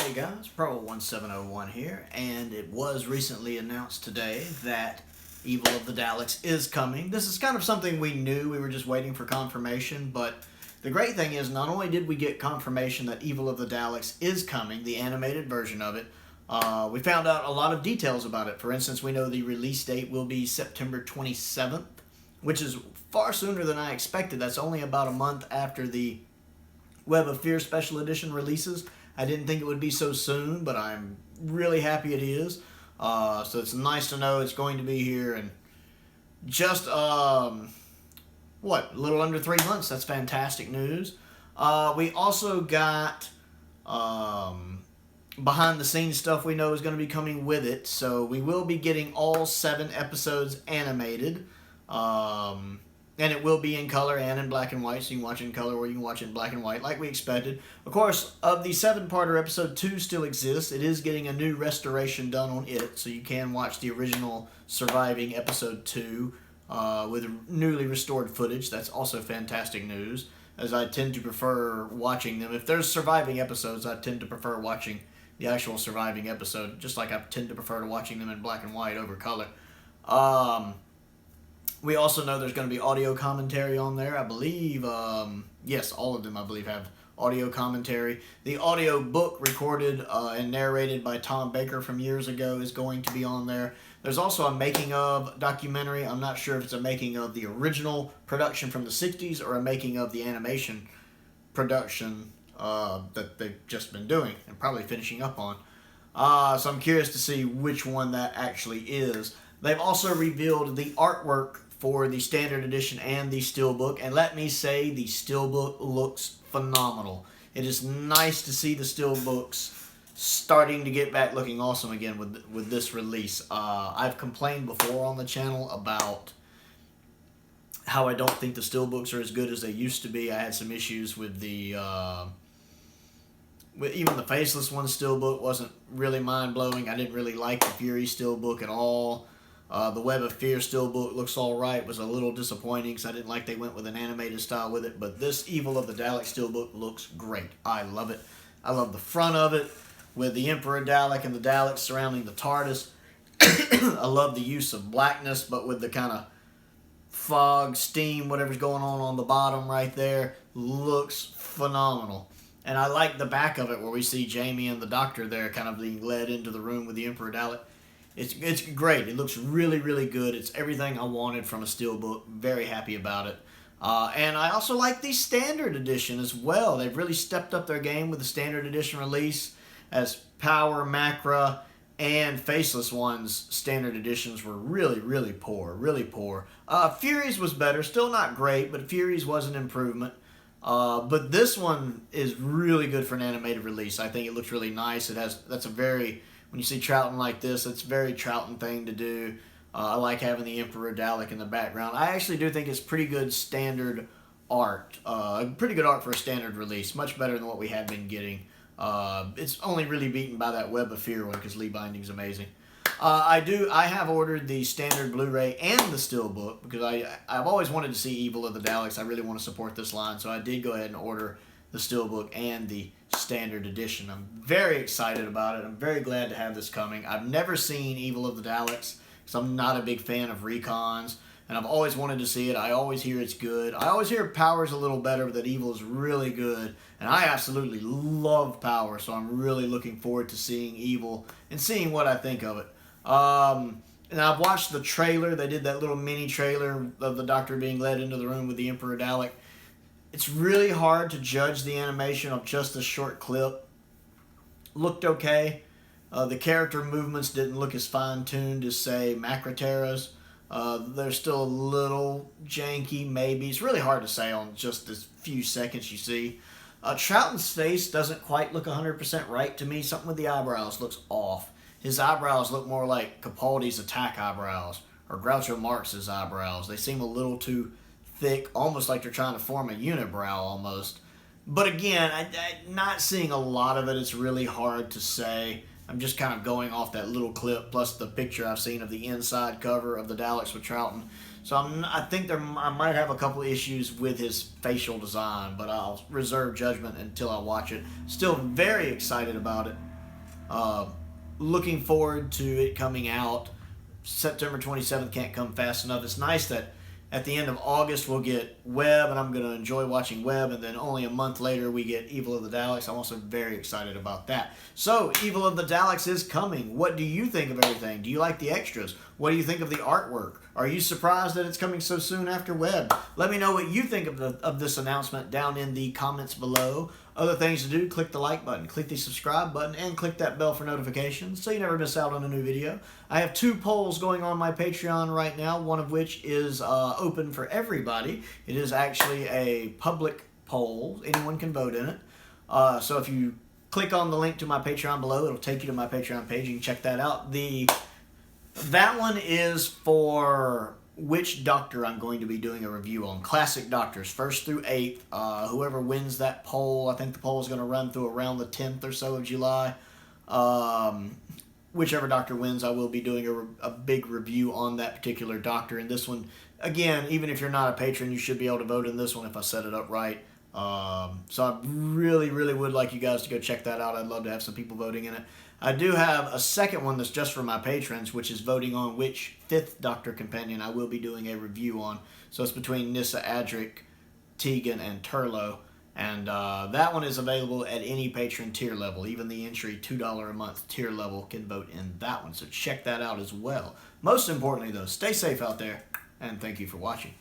Hey guys, Pro1701 here, and it was recently announced today that Evil of the Daleks is coming. This is kind of something we knew, we were just waiting for confirmation, but the great thing is not only did we get confirmation that Evil of the Daleks is coming, the animated version of it, we found out a lot of details about it. For instance, we know the release date will be September 27th, which is far sooner than I expected. That's only about a month after the Web of Fear Special Edition releases. I didn't think it would be so soon, but I'm really happy it is. So it's nice to know it's going to be here in just, a little under 3 months. That's fantastic news. We also got behind the scenes stuff we know is going to be coming with it. So we will be getting all 7 episodes animated. And it will be in color and in black and white, so you can watch it in color or you can watch it in black and white, like we expected. Of course, of the 7-parter, episode 2 still exists. It is getting a new restoration done on it, so you can watch the original surviving episode 2 with newly restored footage. That's also fantastic news, as I tend to prefer watching them. If there's surviving episodes, I tend to prefer watching the actual surviving episode, just like I tend to prefer to watching them in black and white over color. We also know there's going to be audio commentary on there. I believe, yes, all of them, I believe, have audio commentary. The audio book recorded and narrated by Tom Baker from years ago is going to be on there. There's also a making-of documentary. I'm not sure if it's a making-of the original production from the 60s or a making-of the animation production that they've just been doing and probably finishing up on. So I'm curious to see which one that actually is. They've also revealed the artwork for the standard edition and the Steelbook, and let me say the Steelbook looks phenomenal. It is nice to see the Steelbooks starting to get back looking awesome again with this release. I've complained before on the channel about how I don't think the Steelbooks are as good as they used to be. I had some issues with the even the Faceless One Steelbook wasn't really mind-blowing. I didn't really like the Fury Steelbook at all. The Web of Fear Steelbook looks alright. Was a little disappointing because I didn't like they went with an animated style with it. But this Evil of the Daleks Steelbook looks great. I love it. I love the front of it with the Emperor Dalek and the Daleks surrounding the TARDIS. I love the use of blackness, but with the kind of fog, steam, whatever's going on the bottom right there. Looks phenomenal. And I like the back of it where we see Jamie and the Doctor there kind of being led into the room with the Emperor Dalek. It's great. It looks really, really good. It's everything I wanted from a Steelbook. Very happy about it. And I also like the Standard Edition as well. They've really stepped up their game with the Standard Edition release, as Power, Macra, and Faceless One's Standard Editions were really, really poor. Really poor. Fury's was better. Still not great, but Fury's was an improvement. But this one is really good for an animated release. I think it looks really nice. That's a very... When you see Troughton like this, it's a very Troughton thing to do. I like having the Emperor Dalek in the background. I actually do think it's pretty good standard art. Pretty good art for a standard release. Much better than what we have been getting. It's only really beaten by that Web of Fear one because Lee Binding's amazing. I have ordered the standard Blu-ray and the Steelbook because I've always wanted to see Evil of the Daleks. I really want to support this line, so I did go ahead and order the Steelbook and the standard edition. I'm very excited about it. I'm very glad to have this coming. I've never seen Evil of the Daleks because I'm not a big fan of recons, and I've always wanted to see it. I always hear it's good. I always hear Power's a little better, but that Evil is really good, and I absolutely love Power, so I'm really looking forward to seeing Evil and seeing what I think of it. And I've watched the trailer. They did that little mini trailer of the Doctor being led into the room with the Emperor Dalek. It's really hard to judge the animation of just a short clip. Looked okay. The character movements didn't look as fine-tuned as, say, Macratera's. They're still a little janky, maybe. It's really hard to say on just the few seconds you see. Troughton's face doesn't quite look 100% right to me. Something with the eyebrows looks off. His eyebrows look more like Capaldi's attack eyebrows or Groucho Marx's eyebrows. They seem a little too thick, almost like they're trying to form a unibrow almost. But again, I'm not seeing a lot of it. It's really hard to say. I'm just kind of going off that little clip plus the picture I've seen of the inside cover of the Daleks with Troughton. So I think I might have a couple issues with his facial design, but I'll reserve judgment until I watch it. Still very excited about it. Looking forward to it coming out. September 27th can't come fast enough. It's nice that at the end of August we'll get Web, and I'm going to enjoy watching Web, and then only a month later we get Evil of the Daleks. I'm also very excited about that. So, Evil of the Daleks is coming. What do you think of everything? Do you like the extras? What do you think of the artwork? Are you surprised that it's coming so soon after Web? Let me know what you think of this announcement down in the comments below. Other things to do, click the like button, click the subscribe button, and click that bell for notifications so you never miss out on a new video. I have 2 polls going on my Patreon right now, one of which is open for everybody. It is actually a public poll. Anyone can vote in it. So if you click on the link to my Patreon below, it'll take you to my Patreon page. You can check that out. That one is for which Doctor I'm going to be doing a review on. Classic Doctors, 1st through 8th. Whoever wins that poll, I think the poll is going to run through around the 10th or so of July. Whichever Doctor wins, I will be doing a big review on that particular Doctor. And this one, again, even if you're not a patron, you should be able to vote in this one if I set it up right. So I really, really would like you guys to go check that out. I'd love to have some people voting in it. I do have a second one that's just for my patrons, which is voting on which 5th Doctor Companion I will be doing a review on. So it's between Nyssa, Adric, Tegan, and Turlo. And that one is available at any patron tier level. Even the entry $2 a month tier level can vote in that one. So check that out as well. Most importantly, though, stay safe out there, and thank you for watching.